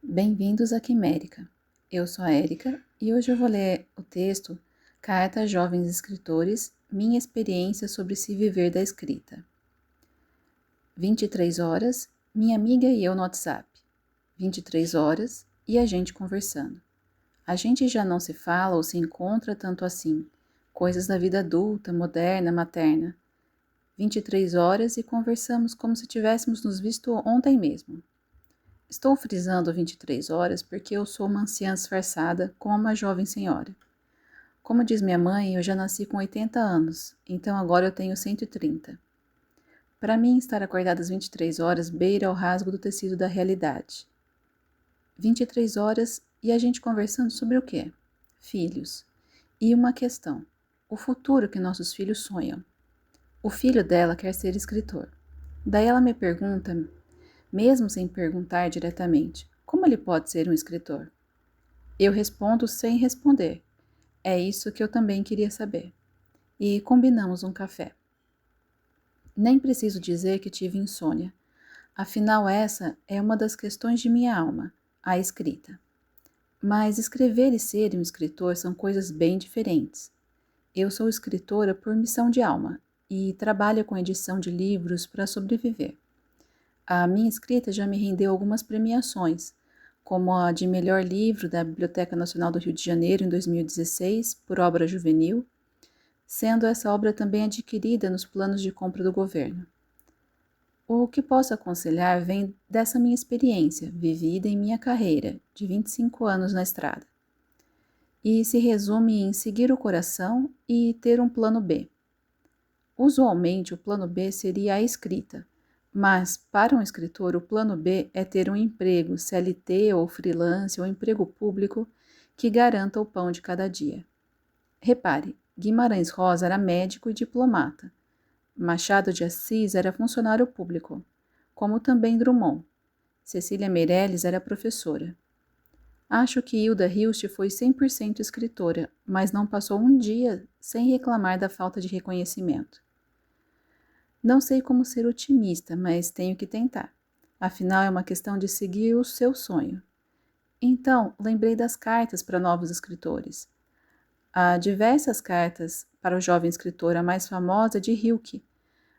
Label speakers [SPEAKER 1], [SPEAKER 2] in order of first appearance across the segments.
[SPEAKER 1] Bem-vindos à Quimérica. Eu sou a Érica e hoje eu vou ler o texto Carta a Jovens Escritores, Minha Experiência sobre se viver da escrita. 23 horas, minha amiga e eu no WhatsApp. 23 horas e a gente conversando. A gente já não se fala ou se encontra tanto assim. Coisas da vida adulta, moderna, materna. 23 horas e conversamos como se tivéssemos nos visto ontem mesmo. Estou frisando 23 horas porque eu sou uma anciã disfarçada como uma jovem senhora. Como diz minha mãe, eu já nasci com 80 anos, então agora eu tenho 130. Para mim, estar acordada às 23 horas beira ao rasgo do tecido da realidade. 23 horas e a gente conversando sobre o quê? Filhos. E uma questão: o futuro que nossos filhos sonham. O filho dela quer ser escritor. Daí ela me pergunta, mesmo sem perguntar diretamente, como ele pode ser um escritor? Eu respondo sem responder. É isso que eu também queria saber. E combinamos um café. Nem preciso dizer que tive insônia. Afinal, essa é uma das questões de minha alma, a escrita. Mas escrever e ser um escritor são coisas bem diferentes. Eu sou escritora por missão de alma e trabalho com edição de livros para sobreviver. A minha escrita já me rendeu algumas premiações, como a de melhor livro da Biblioteca Nacional do Rio de Janeiro em 2016, por obra juvenil, sendo essa obra também adquirida nos planos de compra do governo. O que posso aconselhar vem dessa minha experiência, vivida em minha carreira, de 25 anos na estrada. E se resume em seguir o coração e ter um plano B. Usualmente, o plano B seria a escrita, mas para um escritor o plano B é ter um emprego, CLT ou freelance ou emprego público que garanta o pão de cada dia. Repare, Guimarães Rosa era médico e diplomata. Machado de Assis era funcionário público, como também Drummond. Cecília Meirelles era professora. Acho que Hilda Hilst foi 100% escritora, mas não passou um dia sem reclamar da falta de reconhecimento. Não sei como ser otimista, mas tenho que tentar. Afinal, é uma questão de seguir o seu sonho. Então, lembrei das cartas para novos escritores. Há diversas cartas para o jovem escritor, a mais famosa de Rilke,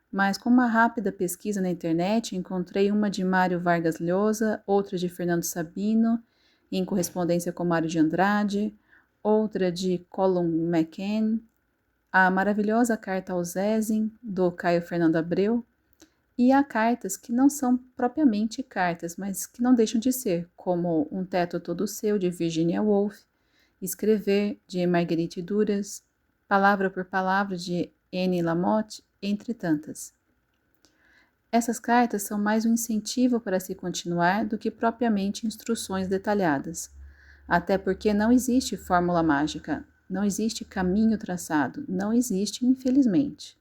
[SPEAKER 1] mas com uma rápida pesquisa na internet encontrei uma de Mário Vargas Llosa, outra de Fernando Sabino, em correspondência com Mário de Andrade, outra de Colum McCann, a maravilhosa carta ao Zézin, do Caio Fernando Abreu, e há cartas que não são propriamente cartas, mas que não deixam de ser, como Um Teto Todo Seu, de Virginia Woolf, Escrever, de Marguerite Duras, Palavra por Palavra, de Anne Lamott, entre tantas. Essas cartas são mais um incentivo para se continuar do que propriamente instruções detalhadas, até porque não existe fórmula mágica, não existe caminho traçado, não existe, infelizmente.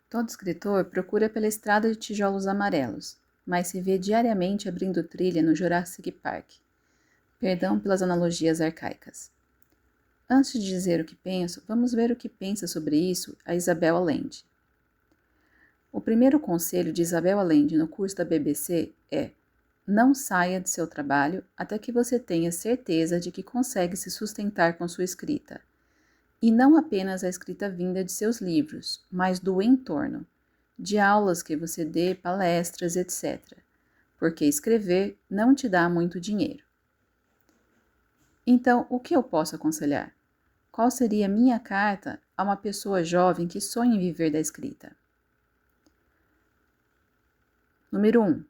[SPEAKER 1] Todo escritor procura pela estrada de tijolos amarelos, mas se vê diariamente abrindo trilha no Jurassic Park. Perdão pelas analogias arcaicas. Antes de dizer o que penso, vamos ver o que pensa sobre isso a Isabel Allende. O primeiro conselho de Isabel Allende no curso da BBC é: não saia de seu trabalho até que você tenha certeza de que consegue se sustentar com sua escrita. E não apenas a escrita vinda de seus livros, mas do entorno, de aulas que você dê, palestras, etc. Porque escrever não te dá muito dinheiro. Então, o que eu posso aconselhar? Qual seria minha carta a uma pessoa jovem que sonha em viver da escrita? Número 1.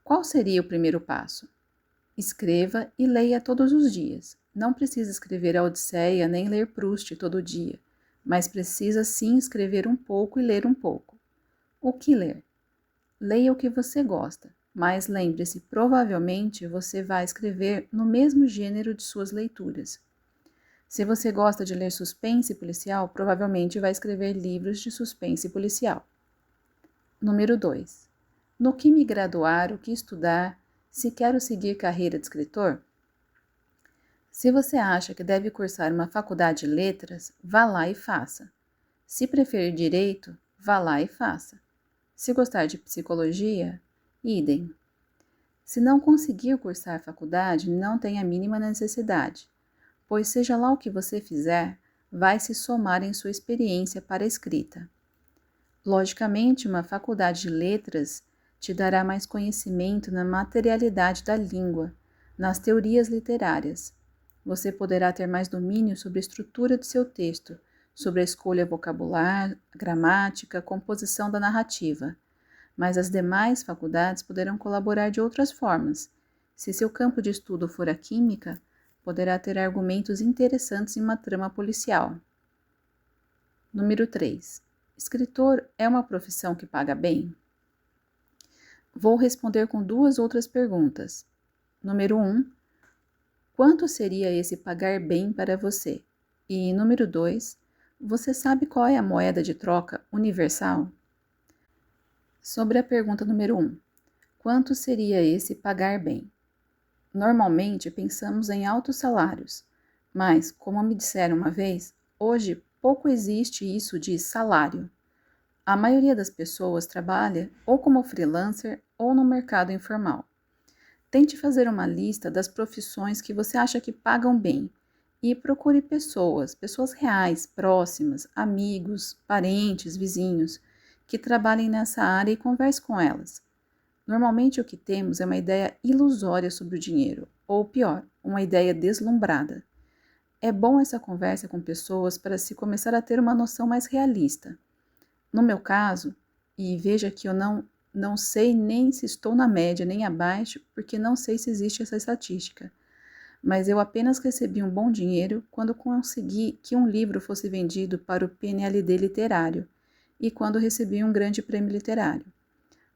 [SPEAKER 1] Qual seria o primeiro passo? Escreva e leia todos os dias. Não precisa escrever a Odisseia nem ler Proust todo dia, mas precisa sim escrever um pouco e ler um pouco. O que ler? Leia o que você gosta, mas lembre-se, provavelmente você vai escrever no mesmo gênero de suas leituras. Se você gosta de ler suspense policial, provavelmente vai escrever livros de suspense policial. Número 2. No que me graduar, o que estudar, se quero seguir carreira de escritor? Se você acha que deve cursar uma faculdade de letras, vá lá e faça. Se preferir direito, vá lá e faça. Se gostar de psicologia, idem. Se não conseguir cursar a faculdade, não tem a mínima necessidade, pois seja lá o que você fizer, vai se somar em sua experiência para a escrita. Logicamente, uma faculdade de letras te dará mais conhecimento na materialidade da língua, nas teorias literárias. Você poderá ter mais domínio sobre a estrutura de seu texto, sobre a escolha vocabular, gramática, composição da narrativa. Mas as demais faculdades poderão colaborar de outras formas. Se seu campo de estudo for a química, poderá ter argumentos interessantes em uma trama policial. Número 3. Escritor é uma profissão que paga bem? Vou responder com duas outras perguntas. Número 1. Quanto seria esse pagar bem para você? E número 2. Você sabe qual é a moeda de troca universal? Sobre a pergunta número 1. Quanto seria esse pagar bem? Normalmente pensamos em altos salários, mas, como me disseram uma vez, hoje pouco existe isso de salário. A maioria das pessoas trabalha ou como freelancer ou no mercado informal. Tente fazer uma lista das profissões que você acha que pagam bem e procure pessoas reais, próximas, amigos, parentes, vizinhos, que trabalhem nessa área e converse com elas. Normalmente o que temos é uma ideia ilusória sobre o dinheiro, ou pior, uma ideia deslumbrada. É bom essa conversa com pessoas para se começar a ter uma noção mais realista. No meu caso, e veja que eu não sei nem se estou na média nem abaixo, porque não sei se existe essa estatística, mas eu apenas recebi um bom dinheiro quando consegui que um livro fosse vendido para o PNLD literário e quando recebi um grande prêmio literário.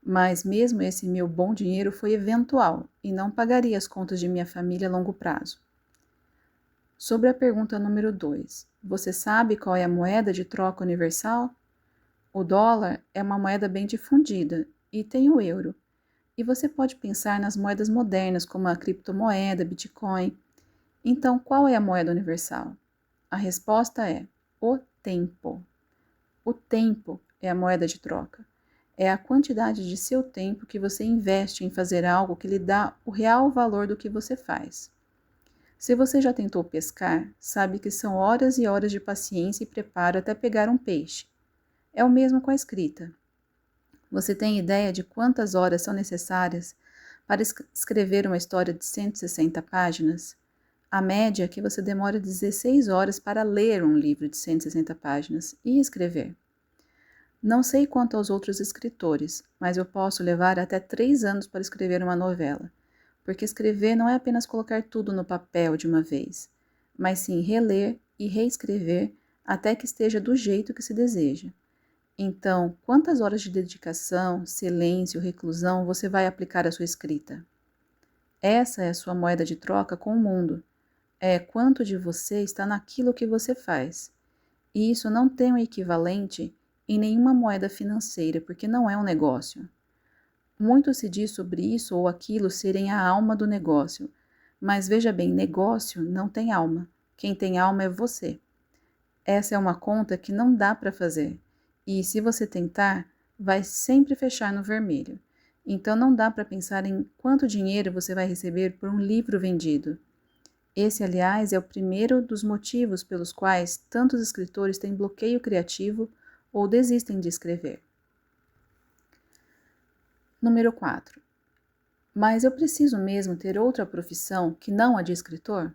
[SPEAKER 1] Mas mesmo esse meu bom dinheiro foi eventual e não pagaria as contas de minha família a longo prazo. Sobre a pergunta número 2, você sabe qual é a moeda de troca universal? O dólar é uma moeda bem difundida e tem o euro. E você pode pensar nas moedas modernas como a criptomoeda, Bitcoin. Então, qual é a moeda universal? A resposta é o tempo. O tempo é a moeda de troca. É a quantidade de seu tempo que você investe em fazer algo que lhe dá o real valor do que você faz. Se você já tentou pescar, sabe que são horas e horas de paciência e preparo até pegar um peixe. É o mesmo com a escrita. Você tem ideia de quantas horas são necessárias para escrever uma história de 160 páginas? A média é que você demora 16 horas para ler um livro de 160 páginas e escrever. Não sei quanto aos outros escritores, mas eu posso levar até 3 anos para escrever uma novela, porque escrever não é apenas colocar tudo no papel de uma vez, mas sim reler e reescrever até que esteja do jeito que se deseja. Então, quantas horas de dedicação, silêncio, reclusão você vai aplicar à sua escrita? Essa é a sua moeda de troca com o mundo. É quanto de você está naquilo que você faz. E isso não tem um equivalente em nenhuma moeda financeira, porque não é um negócio. Muito se diz sobre isso ou aquilo serem a alma do negócio, mas veja bem, negócio não tem alma. Quem tem alma é você. Essa é uma conta que não dá para fazer. E se você tentar, vai sempre fechar no vermelho. Então não dá para pensar em quanto dinheiro você vai receber por um livro vendido. Esse, aliás, é o primeiro dos motivos pelos quais tantos escritores têm bloqueio criativo ou desistem de escrever. Número 4. Mas eu preciso mesmo ter outra profissão que não a de escritor?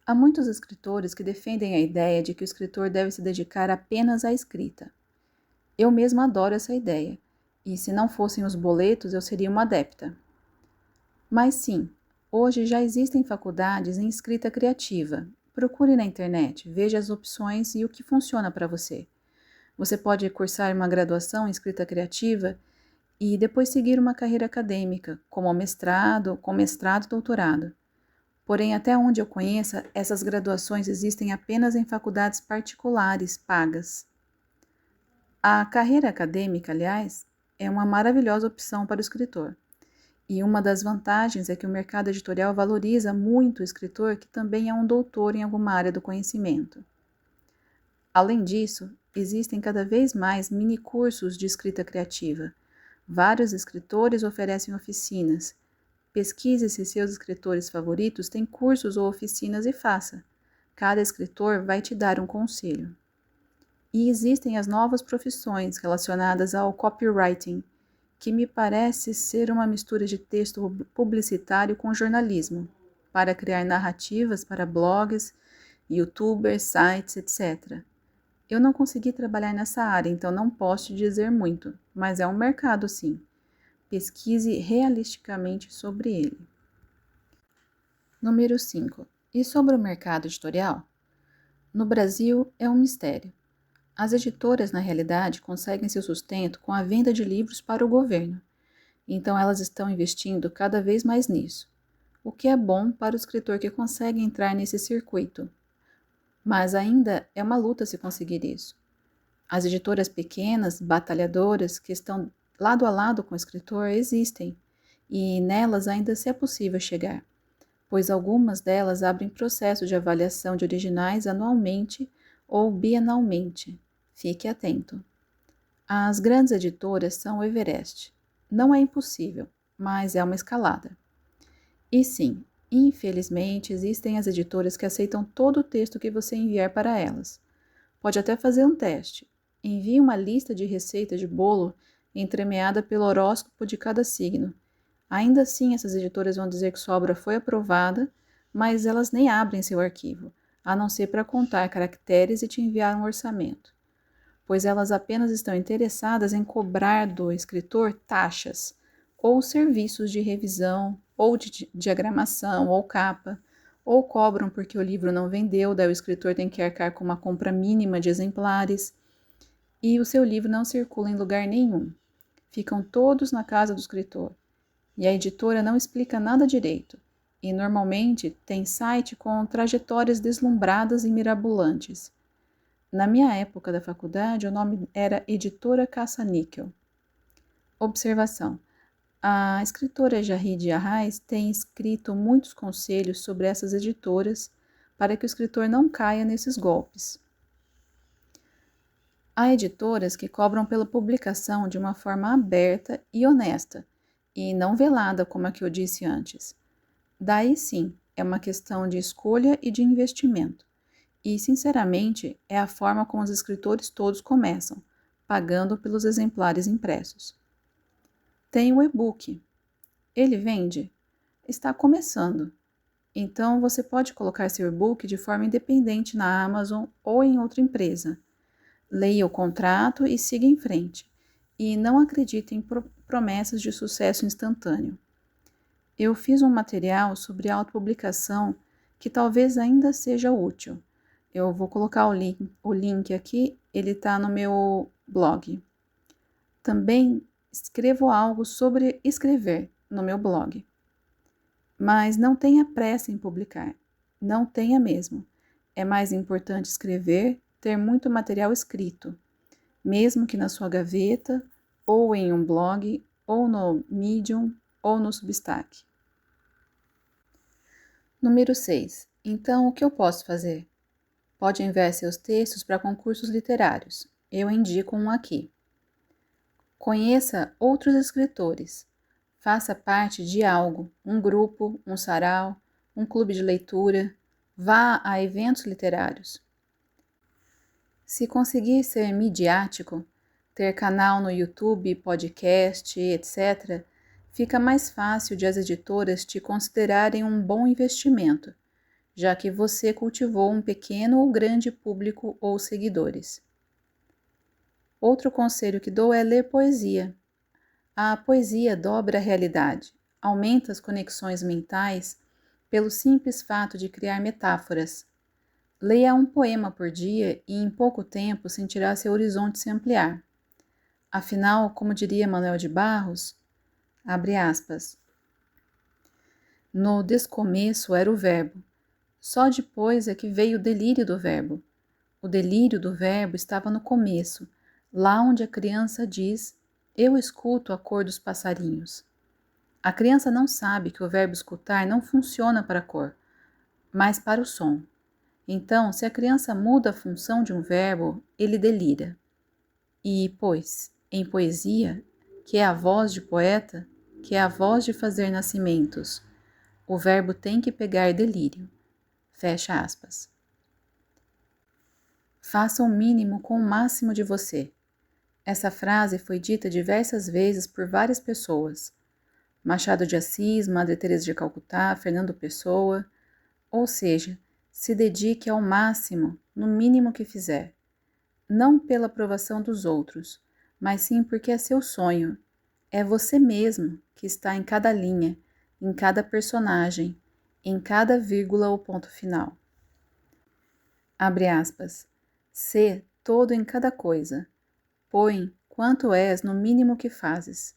[SPEAKER 1] Há muitos escritores que defendem a ideia de que o escritor deve se dedicar apenas à escrita. Eu mesma adoro essa ideia, e se não fossem os boletos, eu seria uma adepta. Mas sim, hoje já existem faculdades em escrita criativa. Procure na internet, veja as opções e o que funciona para você. Você pode cursar uma graduação em escrita criativa e depois seguir uma carreira acadêmica, como mestrado e doutorado. Porém, até onde eu conheça, essas graduações existem apenas em faculdades particulares, pagas. A carreira acadêmica, aliás, é uma maravilhosa opção para o escritor. E uma das vantagens é que o mercado editorial valoriza muito o escritor que também é um doutor em alguma área do conhecimento. Além disso, existem cada vez mais mini-cursos de escrita criativa, Vários escritores oferecem oficinas. Pesquise se seus escritores favoritos têm cursos ou oficinas e faça. Cada escritor vai te dar um conselho. E existem as novas profissões relacionadas ao copywriting, que me parece ser uma mistura de texto publicitário com jornalismo, para criar narrativas para blogs, youtubers, sites, etc. Eu não consegui trabalhar nessa área, então não posso te dizer muito, mas é um mercado sim. Pesquise realisticamente sobre ele. Número 5. E sobre o mercado editorial? No Brasil é um mistério. As editoras, na realidade, conseguem seu sustento com a venda de livros para o governo. Então elas estão investindo cada vez mais nisso, o que é bom para o escritor que consegue entrar nesse circuito. Mas ainda é uma luta se conseguir isso. As editoras pequenas, batalhadoras, que estão lado a lado com o escritor, existem, e nelas ainda se é possível chegar, pois algumas delas abrem processo de avaliação de originais anualmente ou bienalmente. Fique atento. As grandes editoras são o Everest. Não é impossível, mas é uma escalada. E sim, infelizmente, existem as editoras que aceitam todo o texto que você enviar para elas. Pode até fazer um teste. Envie uma lista de receita de bolo entremeada pelo horóscopo de cada signo. Ainda assim, essas editoras vão dizer que sua obra foi aprovada, mas elas nem abrem seu arquivo, a não ser para contar caracteres e te enviar um orçamento, pois elas apenas estão interessadas em cobrar do escritor taxas, ou serviços de revisão, ou de diagramação, ou capa, ou cobram porque o livro não vendeu, daí o escritor tem que arcar com uma compra mínima de exemplares, e o seu livro não circula em lugar nenhum. Ficam todos na casa do escritor, e a editora não explica nada direito, e normalmente tem site com trajetórias deslumbradas e mirabolantes. Na minha época da faculdade, o nome era Editora Caça-Níquel. Observação. A escritora Jahide Arraes tem escrito muitos conselhos sobre essas editoras para que o escritor não caia nesses golpes. Há editoras que cobram pela publicação de uma forma aberta e honesta, e não velada, como a que eu disse antes. Daí sim, é uma questão de escolha e de investimento. E, sinceramente, é a forma como os escritores todos começam, pagando pelos exemplares impressos. Tem o e-book. Ele vende? Está começando. Então, você pode colocar seu e-book de forma independente na Amazon ou em outra empresa. Leia o contrato e siga em frente. E não acredite em promessas de sucesso instantâneo. Eu fiz um material sobre autopublicação que talvez ainda seja útil. Eu vou colocar o link aqui, ele está no meu blog. Também escrevo algo sobre escrever no meu blog. Mas não tenha pressa em publicar. Não tenha mesmo. É mais importante escrever, ter muito material escrito, mesmo que na sua gaveta, ou em um blog, ou no Medium, ou no Substack. Número 6. Então, o que eu posso fazer? Pode enviar seus textos para concursos literários. Eu indico um aqui. Conheça outros escritores. Faça parte de algo, um grupo, um sarau, um clube de leitura. Vá a eventos literários. Se conseguir ser midiático, ter canal no YouTube, podcast, etc., fica mais fácil de as editoras te considerarem um bom investimento, já que você cultivou um pequeno ou grande público ou seguidores. Outro conselho que dou é ler poesia. A poesia dobra a realidade, aumenta as conexões mentais pelo simples fato de criar metáforas. Leia um poema por dia e em pouco tempo sentirá seu horizonte se ampliar. Afinal, como diria Manuel de Barros, abre aspas, no descomeço era o verbo. Só depois é que veio o delírio do verbo. O delírio do verbo estava no começo, lá onde a criança diz: eu escuto a cor dos passarinhos. A criança não sabe que o verbo escutar não funciona para a cor, mas para o som. Então, se a criança muda a função de um verbo, ele delira. E, pois, em poesia, que é a voz de poeta, que é a voz de fazer nascimentos. O verbo tem que pegar delírio. Fecha aspas. Faça o mínimo com o máximo de você. Essa frase foi dita diversas vezes por várias pessoas. Machado de Assis, Madre Teresa de Calcutá, Fernando Pessoa. Ou seja, se dedique ao máximo, no mínimo que fizer. Não pela aprovação dos outros, mas sim porque é seu sonho. É você mesmo que está em cada linha, em cada personagem, em cada vírgula ou ponto final. Abre aspas. Sê todo em cada coisa. Põe quanto és no mínimo que fazes.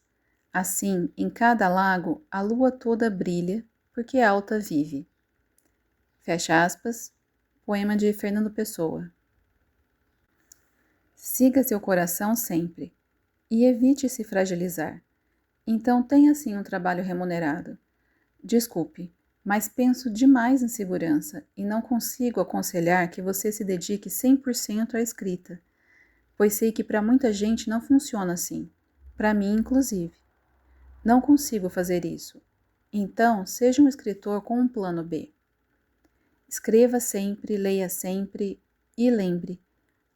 [SPEAKER 1] Assim, em cada lago, a lua toda brilha, porque alta vive. Fecha aspas. Poema de Fernando Pessoa. Siga seu coração sempre e evite se fragilizar. Então tenha sim um trabalho remunerado. Desculpe, mas penso demais em segurança e não consigo aconselhar que você se dedique 100% à escrita, pois sei que para muita gente não funciona assim, para mim inclusive. Não consigo fazer isso. Então, seja um escritor com um plano B. Escreva sempre, leia sempre e lembre,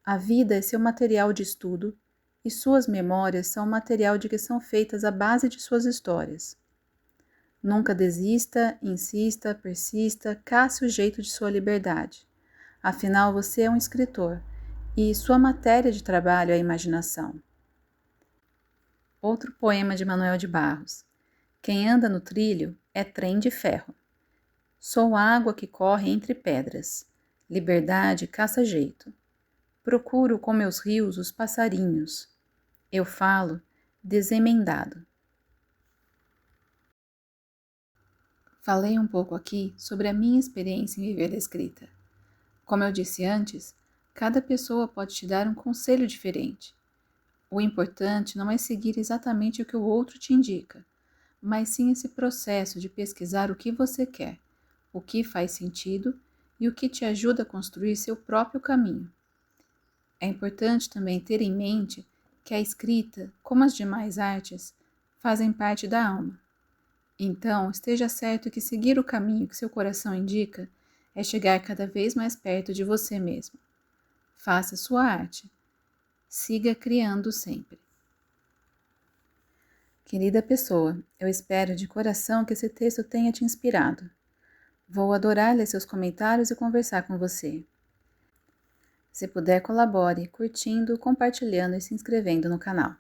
[SPEAKER 1] a vida é seu material de estudo e suas memórias são o material de que são feitas a base de suas histórias. Nunca desista, insista, persista, caça o jeito de sua liberdade. Afinal, você é um escritor e sua matéria de trabalho é a imaginação. Outro poema de Manuel de Barros. Quem anda no trilho é trem de ferro. Sou água que corre entre pedras. Liberdade caça jeito. Procuro com meus rios os passarinhos. Eu falo desemendado. Falei um pouco aqui sobre a minha experiência em viver da escrita. Como eu disse antes, cada pessoa pode te dar um conselho diferente. O importante não é seguir exatamente o que o outro te indica, mas sim esse processo de pesquisar o que você quer, o que faz sentido e o que te ajuda a construir seu próprio caminho. É importante também ter em mente que a escrita, como as demais artes, fazem parte da alma. Então, esteja certo que seguir o caminho que seu coração indica é chegar cada vez mais perto de você mesmo. Faça sua arte. Siga criando sempre. Querida pessoa, eu espero de coração que esse texto tenha te inspirado. Vou adorar ler seus comentários e conversar com você. Se puder, colabore, curtindo, compartilhando e se inscrevendo no canal.